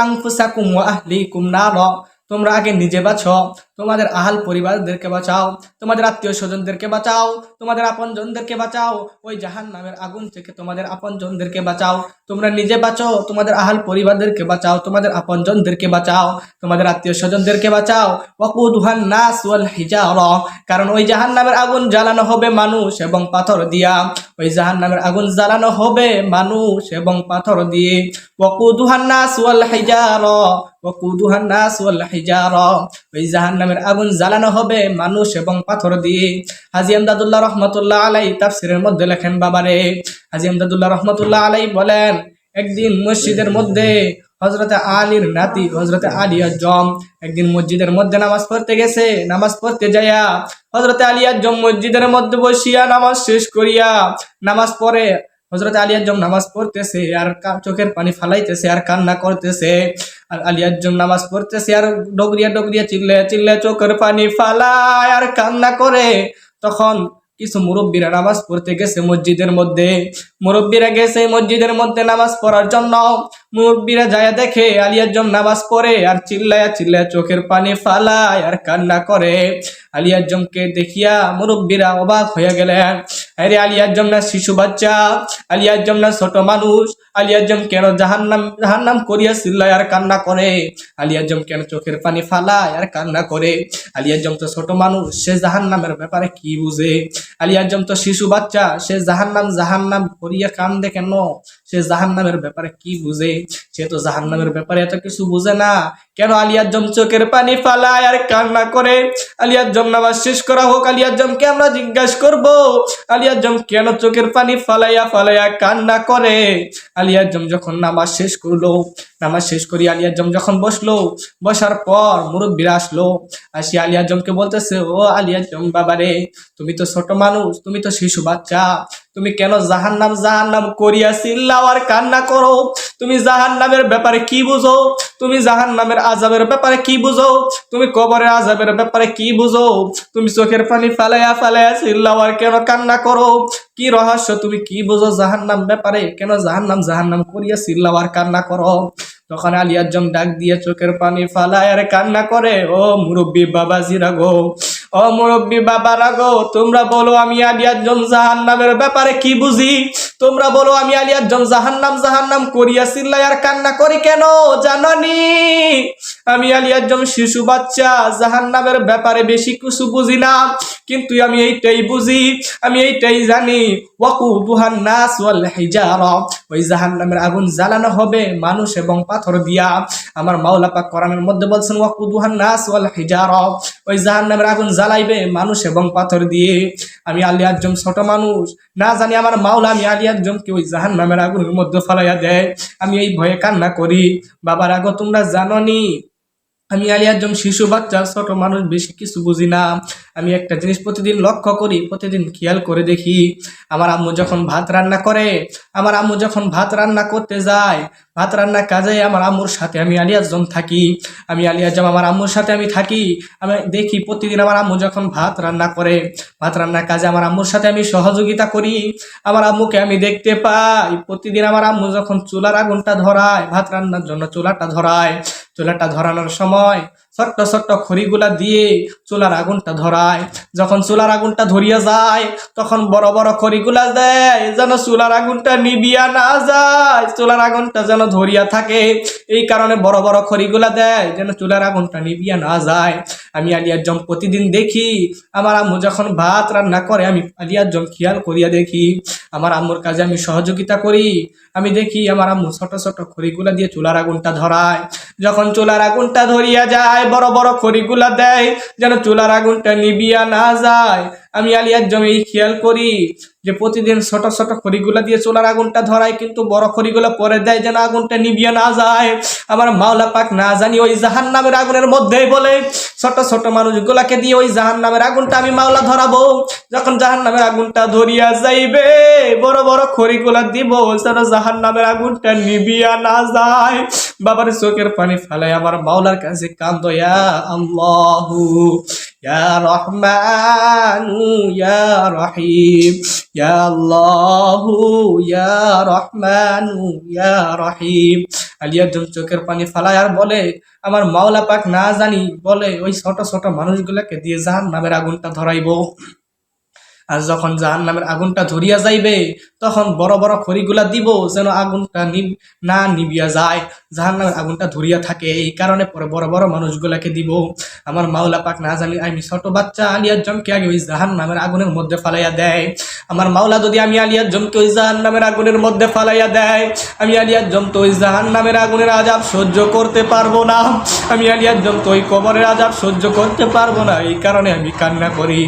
আনফুসাকুম ওয়া আহলিকুম নারা, তোমরা আগে নিজে বাঁচো, তোমাদের আহাল পরিবারদেরকে বাঁচাও, তোমাদের আত্মীয় স্বজনদেরকে বাঁচাও, তোমাদের আপনজনদেরকে বাঁচাও, ওই জাহান্নামের আগুন থেকে তোমাদের আপনজনদেরকে বাঁচাও। তোমরা নিজে বাঁচো, তোমাদের আহাল পরিবারদেরকে বাঁচাও, তোমাদের আপনজনদেরকে বাঁচাও, তোমাদের আত্মীয় স্বজনদেরকে বাঁচাও। ওয়াকুদুহান নাস ওয়াল হিজারা, কারণ ওই জাহান্নামের আগুন জ্বালানো হবে মানুষ এবং পাথর দিয়া। ওই জাহান্নামের আগুন জ্বালানো হবে মানুষ এবং পাথর দিয়ে। ওয়াকুদুহান নাস ওয়াল হিজারা, ওয়াকুদুহান নাস ওয়াল হিজারা, ওই জাহান্নামের আগুন জ্বালানো হবে মানুষ এবং পাথর দিয়ে। হাজী আমদাদুল্লাহ রহমাতুল্লাহ আলাইহি তাফসীরের মধ্যে লেখেন, বাবারে, হাজী আমদাদুল্লাহ রহমাতুল্লাহ আলাইহি বলেন, একদিন মসজিদের মধ্যে হযরতে আলীর নাতি হযরতে আলী আজম একদিন মসজিদের মধ্যে নামাজ পড়তে গেছে। নামাজ পড়তে যাইয়া হযরতে আলী আজম মসজিদের মধ্যে বসিয়া নামাজ শেষ করিয়া, নামাজ পড়ে হযরতে আলী আজম নামাজ পড়তেছে আর চোখের পানি ফালাইতেছে আর কান্না করতেছে। আর আলী আজম নামাজ পড়তেছে আর ডগরিয়া ডগরিয়া চিল্লে চিল্লে চোখের পানি ফালায় আর কান্না করে। তখন কিছু মুরব্বীরা নামাজ পড়তে গেছে মসজিদের মধ্যে, মুরব্বীরা গেছে মসজিদের মধ্যে নামাজ পড়ার জন্য। মুরব্বীরা যায় দেখে আলী আজম নামাজ পড়ে আর চিল্লায়া চিল্লায়া চোখের পানি ফালায় আর কান্না করে। আলী আজমকে দেখিয়া মুরব্বীরা অবাক হয়ে গেলেন। আরে আলী আজম না শিশু বাচ্চা, আলী আজম না ছোট মানুষ, আলী আজম কেন জাহান্নাম জাহান্নাম করিয়া চিল্লায় আর কান্না করে? আলী আজম কেন চোখের পানি ফালায় আর কান্না করে? আলী আজম তো ছোট মানুষ, সে জাহান্নামের ব্যাপারে কি বুঝে? আলী আজম তো শিশু বাচ্চা, সে জাহান্নাম জাহান্নাম করিয়া কান্দে কেন? সে জাহান্নামের ব্যাপারে কি বুঝে? সে তো জাহান্নামের ব্যাপারে এত কিছু বুঝে না। কেন আলী আজম চোখের পানি ফালায় আর কান্না করে? আলী আজম নামাজ শেষ করা হোক, আলী আজমকে আমরা জিজ্ঞাসা করব, আলী আজম কেন চোখের পানি ফালাইয়া ফালাইয়া কান্না করে? আলী আজম যখন নামাজ শেষ করলো, নামাজ শেষ করি আলী আজম যখন বসলো, বসার পর মুরব্বীরা আসলো, আসি আলী আজমকে বলতেছে, ও আলী আজম বাবারে, তুমি তো ছোট মানুষ, তুমি তো শিশু বাচ্চা, তুমি কেন জাহান্নাম জাহান্নাম করিয়া চিল্লাও আর কান্না করো? তুমি জাহান্নামের ব্যাপারে কি বুঝো? তুমি জাহান্নামের আযাবের ব্যাপারে কি বুঝো? তুমি কবরের আযাবের ব্যাপারে কি বুঝো? তুমি চোখের পানি ফালাইয়া ফালাইয়া চিল্লাও আর কেন কান্না করো? কি রহস্য, তুমি কি বুঝো জাহান্নাম ব্যাপারে? কেন জাহান্নাম জাহান্নাম করিয়া চিল্লাও আর কান্না করো? তখন আলী আজম ডাক দিয়ে চোখের পানি ফালায় আর কান্না করে, ও মুরব্বী বাবাজিরা গো, ও মুরব্বী বাবারা গো, তোমরা বলো আমি আলী আজম জাহান্নামের ব্যাপারে কি বুঝি? তোমরা বলো আমি আলী আজম জাহান্নাম জাহান্নাম করিয়া চিল্লাই আর কান্না করি কেন? জাননি আমি আলী আজম শিশু বাচ্চা, জাহান্নামের ব্যাপারে বেশি কিছু বুঝি না, কিন্তু আমি এইটাই বুঝি, আমি এইটাই জানি, ওয়াকুদুহান নাস ওয়াল হিজারা, ওই জাহান্নামের আগুন জ্বালানো হবে মানুষ এবং পাথর দিয়া। আমার মাওলা পাক কোরআনের মধ্যে বলছেন, ওয়াকুদুহান নাস ওয়াল হিজারা, ওই জাহান্নামের আগুন জ্বালাইবে মানুষ এবং পাথর দিয়ে। আমি আলী আজম ছোট মানুষ, না জানি আমার মাওলা আমি আলী আজমকে ওই জাহান্নামের আগুনের মধ্যে ফালাইয়া দেয়, আমি এই ভয়ে কান্না করি। বাবার আগো তোমরা জাননি আমি আলী আজম শিশু বাচ্চা, ছোট মানুষ, বেশি কিছু বুঝি না। আমি একটা জিনিস প্রতিদিন লক্ষ্য করি, প্রতিদিন খেয়াল করে দেখি, আমার আম্মু যখন ভাত রান্না করে, আমার আম্মু যখন ভাত রান্না করতে যায়, ভাত রান্না কাজে আমার আম্মুর সাথে আমি আলী আজম থাকি, আমি আলী আজম আমার আম্মুর সাথে আমি থাকি। আমি দেখি প্রতিদিন আমার আম্মু যখন ভাত রান্না করে, ভাত রান্নার কাজে আমার আম্মুর সাথে আমি সহযোগিতা করি, আমার আম্মুকে আমি দেখতে পাই। প্রতিদিন আমার আম্মু যখন চুলার আগুনটা ধরায়, ভাত রান্নার জন্য চুলাটা ধরায়, চুলাটা ধরানোর সময় ছোট্ট ছোট্ট খড়িগুলা দিয়ে চুলার আগুনটা ধরায়। যখন চুলার আগুনটা ধরিয়া যায়, তখন বড় বড় খড়িগুলা দেয় যেন চুলার আগুনটা নিবিয়া না যায়, চুলার আগুনটা যেন ধরিয়া থাকে। এই কারণে বড় বড় খড়িগুলা দেয় যেন চুলার আগুনটা নিবিয়া না যায়। আমি আলী আজম প্রতিদিন দেখি, আমার আম্মু যখন ভাত রান্না করে, আমি আলী আজম খেয়াল করিয়া দেখি, আমার আম্মুর কাজে আমি সহযোগিতা করি। আমি দেখি আমার আম্মু ছোট ছোট খড়িগুলা দিয়ে চুলার আগুনটা ধরায়। যখন চুলার আগুনটা ধরিয়া যায়, বড় বড় খড়িগুলা দেয় যেন চুলার আগুনটা নিবিয়া না যায়। আমি আলী আজম এই খেয়াল করি যে প্রতিদিন ছোট ছোট খড়িগুলা দিয়ে চুলার আগুনটা ধরায়, কিন্তু বড় খড়িগুলা পরে দেয় যেন আগুনটা নিবিয়া না যায়। আমার মাওলা পাক না জানি ওই জাহান্নামের আগুনের মধ্যেই বলে, ছোট ছোট মানুষগুলাকে দিয়ে ওই জাহান্নামের আগুনটা আমি মাওলা ধরাবো। যখন জাহান্নামের আগুনটা ধরিয়া যাইবে, বড় বড় খড়িগুলা দিব যেন জাহান্নামের আগুনটা নিবিয়া না যায়। বাবার চোখের পানি ফেলায় আমার মাওলার কাছে কান্দো, ইয়া আল্লাহু ইয়া রহমানু ইয়া রহিম, ইয়া আল্লাহু ইয়া রহমানু ইয়া রহিম। আলিয়ার চোখের পানি ফালায় আর বলে, আমার মাওলা পাক না জানি বলে ওই ছোট ছোট মানুষগুলোকে দিয়ে জাহান্নামের আগুনটা ধরাইব। আর যখন জাহান্নামের আগুনটা ধরিয়া যাইবে তখন বড় বড় খড়িগুলা দিব যেন আগুনটা না নিবিয়া যায়, জাহান্নামের আগুনটা ধরিয়া থাকে। এই কারণে পরে বড় বড় মানুষগুলাকে দিব। আমার মাওলা পাক না জানি আমি ছোট বাচ্চা আলিয়ার জমকে আগে ওই জাহান্নামের আগুনের মধ্যে ফালাইয়া দেয়। আমার মাওলা যদি আমি আলিয়ার জমকে ওই জাহান্নামের আগুনের মধ্যে ফালাইয়া দেয়, আমি আলিয়ার জম তো ওই জাহান্নামের আগুনের আযাব সহ্য করতে পারবো না, আমি আলিয়ার জম তো ওই কবরের আযাব সহ্য করতে পারবো না। এই কারণে আমি কান্না করি।